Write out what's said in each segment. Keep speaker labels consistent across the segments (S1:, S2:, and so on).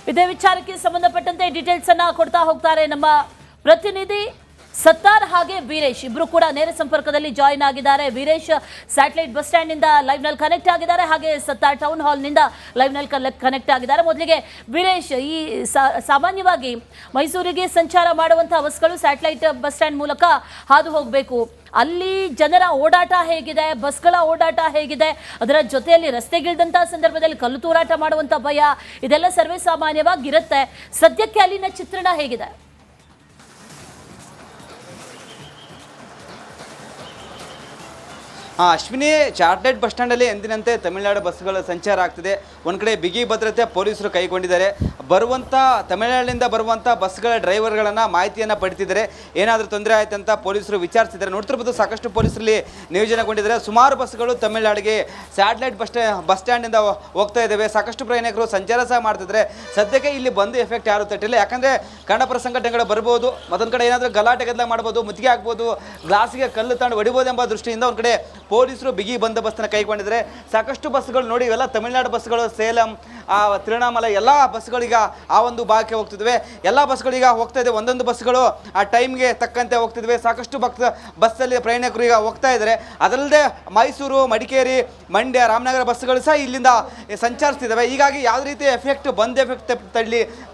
S1: ಇದೇ ವಿಚಾರಕ್ಕೆ ಸಂಬಂಧಪಟ್ಟಂತೆ ಡೀಟೇಲ್ಸ್ ಅನ್ನ ಕೊಡ್ತಾ ಹೋಗ್ತಾರೆ ನಮ್ಮ ಪ್ರತಿನಿಧಿ ಸತ್ತಾರ್ ಹಾಗೆ ವೀರೇಶ್. ಇಬ್ರು ಕೂಡ ನೇರ ಸಂಪರ್ಕದಲ್ಲಿ ಜಾಯಿನ್ ಆಗಿದ್ದಾರೆ. ವೀರೇಶ್ ಸ್ಯಾಟಲೈಟ್ ಬಸ್ ಸ್ಟ್ಯಾಂಡ್ ನಿಂದ ಲೈವ್ ನಲ್ಲಿ ಕನೆಕ್ಟ್ ಆಗಿದ್ದಾರೆ, ಹಾಗೆ ಸತ್ತಾರ್ ಟೌನ್ ಹಾಲ್ ನಿಂದ ಲೈವ್ ನಲ್ಲಿ ಕನೆಕ್ಟ್ ಆಗಿದ್ದಾರೆ. ಮೊದಲಿಗೆ ವೀರೇಶ್, ಈ ಸಾಮಾನ್ಯವಾಗಿ ಮೈಸೂರಿಗೆ ಸಂಚಾರ ಮಾಡುವಂತಹ ಬಸ್ಗಳು ಸ್ಯಾಟಲೈಟ್ ಬಸ್ ಸ್ಟ್ಯಾಂಡ್ ಮೂಲಕ ಹಾದು ಹೋಗಬೇಕು. ಅಲ್ಲಿ ಜನರ ಓಡಾಟ ಹೇಗಿದೆ, ಬಸ್ಗಳ ಓಡಾಟ ಹೇಗಿದೆ, ಅದರ ಜೊತೆಯಲ್ಲಿ ರಸ್ತೆಗಿಳಿದಂತಹ ಸಂದರ್ಭದಲ್ಲಿ ಕಲ್ಲು ತೂರಾಟ ಮಾಡುವಂತ ಭಯ, ಇದೆಲ್ಲ ಸರ್ವೇ ಸಾಮಾನ್ಯವಾಗಿರುತ್ತೆ. ಸದ್ಯಕ್ಕೆ ಅಲ್ಲಿನ ಚಿತ್ರಣ ಹೇಗಿದೆ?
S2: ಅಶ್ವಿನಿ, ಚಾರ್ಟೆಡ್ ಬಸ್ ಸ್ಟ್ಯಾಂಡಲ್ಲಿ ಎಂದಿನಂತೆ ತಮಿಳುನಾಡು ಬಸ್ಗಳ ಸಂಚಾರ ಆಗ್ತಿದೆ. ಒಂದು ಕಡೆ ಬಿಗಿ ಭದ್ರತೆ ಪೊಲೀಸರು ಕೈಗೊಂಡಿದ್ದಾರೆ. ಬರುವಂಥ ತಮಿಳುನಾಡಿನಿಂದ ಬರುವಂಥ ಬಸ್ಗಳ ಡ್ರೈವರ್ಗಳನ್ನು ಮಾಹಿತಿಯನ್ನು ಪಡಿತಿದ್ದಾರೆ. ಏನಾದರೂ ತೊಂದರೆ ಆಯ್ತು ಅಂತ ಪೊಲೀಸರು ವಿಚಾರಿಸಿದ್ದಾರೆ. ನೋಡ್ತಿರ್ಬೋದು, ಸಾಕಷ್ಟು ಪೊಲೀಸರಲ್ಲಿ ನಿಯೋಜನೆಗೊಂಡಿದ್ದಾರೆ. ಸುಮಾರು ಬಸ್ಗಳು ತಮಿಳುನಾಡಿಗೆ ಸ್ಯಾಟಲೈಟ್ ಬಸ್ ಸ್ಟ್ಯಾಂಡಿಂದ ಹೋಗ್ತಾ ಇದ್ದಾವೆ. ಸಾಕಷ್ಟು ಪ್ರಯಾಣಿಕರು ಸಂಚಾರ ಸಹ ಮಾಡ್ತಿದ್ದಾರೆ. ಸದ್ಯಕ್ಕೆ ಇಲ್ಲಿ ಬಂದು ಎಫೆಕ್ಟ್ ಯಾರು ತಟ್ಟಿಲ್ಲ. ಯಾಕಂದರೆ ಕನ್ನಡಪರ ಸಂಘಟನೆಗಳು ಬರ್ಬೋದು, ಮತ್ತೊಂದು ಕಡೆ ಏನಾದರೂ ಗಲಾಟೆ ಗದ್ದಲ ಮಾಡ್ಬೋದು, ಮುತ್ತಿಗೆ ಆಗ್ಬೋದು, ಗ್ಲಾಸಿಗೆ ಕಲ್ಲು ತಂದು ಹೊಡಿಬೋದು ಎಂಬ ದೃಷ್ಟಿಯಿಂದ ಒಂದು ಕಡೆ ಪೊಲೀಸರು ಬಿಗಿ ಬಂದೋಬಸ್ತನ್ನು ಕೈಗೊಂಡಿದ್ದಾರೆ. ಸಾಕಷ್ಟು ಬಸ್ಗಳು ನೋಡಿ, ಇವೆಲ್ಲ ತಮಿಳುನಾಡು ಬಸ್ಗಳು, ಸೇಲಂ, ತಿರುವಣ್ಣಾಮಲೈ ಎಲ್ಲ ಬಸ್ಗಳೀಗ ಆ ಒಂದು ಭಾಗಕ್ಕೆ ಹೋಗ್ತಿದ್ವಿ. ಎಲ್ಲ ಬಸ್ಗಳೀಗ ಹೋಗ್ತಾ ಇದೆ. ಒಂದೊಂದು ಬಸ್ಗಳು ಆ ಟೈಮ್ಗೆ ತಕ್ಕಂತೆ ಹೋಗ್ತಿದ್ವಿ. ಸಾಕಷ್ಟು ಬಸ್ಸಲ್ಲಿ ಪ್ರಯಾಣಿಕರು ಈಗ ಹೋಗ್ತಾ ಇದ್ದಾರೆ. ಅದಲ್ಲದೆ ಮೈಸೂರು, ಮಡಿಕೇರಿ, ಮಂಡ್ಯ, ರಾಮನಗರ ಬಸ್ಗಳು ಸಹ ಇಲ್ಲಿಂದ ಸಂಚರಿಸ್ತಿದ್ದಾವೆ. ಹೀಗಾಗಿ ಯಾವುದೇ ರೀತಿ ಎಫೆಕ್ಟ್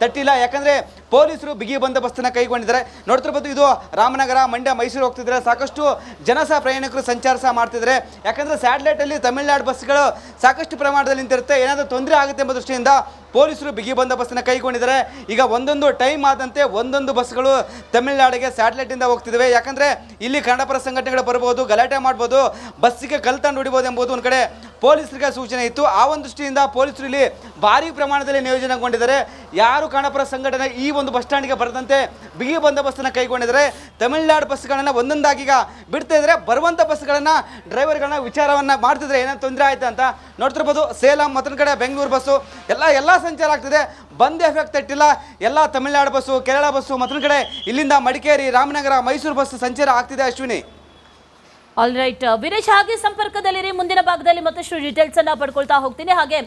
S2: ತಟ್ಟಿಲ್ಲ. ಯಾಕಂದರೆ ಪೊಲೀಸರು ಬಿಗಿ ಬಂದೋಬಸ್ತನ್ನು ಕೈಗೊಂಡಿದ್ದಾರೆ. ನೋಡ್ತಿರ್ಬೋದು, ಇದು ರಾಮನಗರ, ಮಂಡ್ಯ, ಮೈಸೂರು ಹೋಗ್ತಿದ್ದಾರೆ. ಸಾಕಷ್ಟು ಜನ ಸಹ ಪ್ರಯಾಣಿಕರು ಸಂಚಾರ ಸಹ ಮಾಡ್ತಿದ್ದಾರೆ. ಯಾಕಂದರೆ ಸ್ಯಾಟಲೈಟಲ್ಲಿ ತಮಿಳುನಾಡು ಬಸ್ಗಳು ಸಾಕಷ್ಟು ಪ್ರಮಾಣದಲ್ಲಿ ನಿಂತಿರುತ್ತೆ. ಏನಾದರೂ ತೊಂದರೆ ಆಗುತ್ತೆ ಎಂಬ ದೃಷ್ಟಿಯಿಂದ ಪೊಲೀಸರು ಬಿಗಿ ಬಂದೋಬಸ್ತನ್ನು ಕೈಗೊಂಡಿದ್ದಾರೆ. ಈಗ ಒಂದೊಂದು ಟೈಮ್ ಆದಂತೆ ಒಂದೊಂದು ಬಸ್ಗಳು ತಮಿಳುನಾಡಿಗೆ ಸ್ಯಾಟಲೈಟಿಂದ ಹೋಗ್ತಿದ್ದಾವೆ. ಯಾಕಂದರೆ ಇಲ್ಲಿ ಕನ್ನಡಪರ ಸಂಘಟನೆಗಳು ಬರ್ಬೋದು, ಗಲಾಟೆ ಮಾಡ್ಬೋದು, ಬಸ್ಸಿಗೆ ಕಲ್ತಂಡು ಹೊಡಿಬೋದು ಎಂಬುದು ಒಂದು ಕಡೆ ಪೊಲೀಸರಿಗೆ ಸೂಚನೆ ಇತ್ತು. ಆ ಒಂದು ದೃಷ್ಟಿಯಿಂದ ಪೊಲೀಸರು ಇಲ್ಲಿ ಭಾರೀ ಪ್ರಮಾಣದಲ್ಲಿ ನಿಯೋಜನೆಗೊಂಡಿದ್ದಾರೆ. ಯಾರು ಕನ್ನಡಪರ ಸಂಘಟನೆ ಈ ಒಂದು ಬಸ್ ಸ್ಟ್ಯಾಂಡ್ಗೆ ಬರದಂತೆ ಬಿಗಿ ಬಂದೋಬಸ್ತನ್ನು ಕೈಗೊಂಡಿದ್ದಾರೆ. ತಮಿಳುನಾಡು ಬಸ್ಗಳನ್ನು ಒಂದೊಂದಾಗಿ ಈಗ ಬಿಡ್ತಾ ಇದ್ದಾರೆ. ಬರುವಂಥ ಬಸ್ಗಳನ್ನು ಡ್ರೈವರ್ಗಳನ್ನ ವಿಚಾರವನ್ನು ಮಾಡ್ತಿದ್ರೆ ಏನಾದ್ರು ತೊಂದರೆ ಆಯ್ತು ಅಂತ. ನೋಡ್ತಿರ್ಬೋದು, ಸೇಲಂ, ಮತ್ತೊಂದು ಕಡೆ ಬೆಂಗಳೂರು ಬಸ್ಸು ಎಲ್ಲ ಸಂಚಾರ ಆಗ್ತಿದೆ. ಬಂದ್ ಎಫೆಕ್ಟ್ ತಟ್ಟಿಲ್ಲ. ಎಲ್ಲ ತಮಿಳುನಾಡು ಬಸ್ಸು, ಕೇರಳ ಬಸ್ಸು, ಮತ್ತೊಂದು ಕಡೆ ಇಲ್ಲಿಂದ ಮಡಿಕೇರಿ, ರಾಮನಗರ, ಮೈಸೂರು ಬಸ್ ಸಂಚಾರ ಆಗ್ತಿದೆ. ಅಶ್ವಿನಿ,
S1: ಆಲ್ ರೈಟ್ ವೀರೇಶ್, ಹಾಗೆ ಸಂಪರ್ಕದಲ್ಲಿರಿ. ಮುಂದಿನ ಭಾಗದಲ್ಲಿ ಮತ್ತಷ್ಟು ಡೀಟೇಲ್ಸ್ ಅನ್ನ ಪಡ್ಕೊಳ್ತಾ ಹೋಗ್ತೀನಿ. ಹಾಗೆ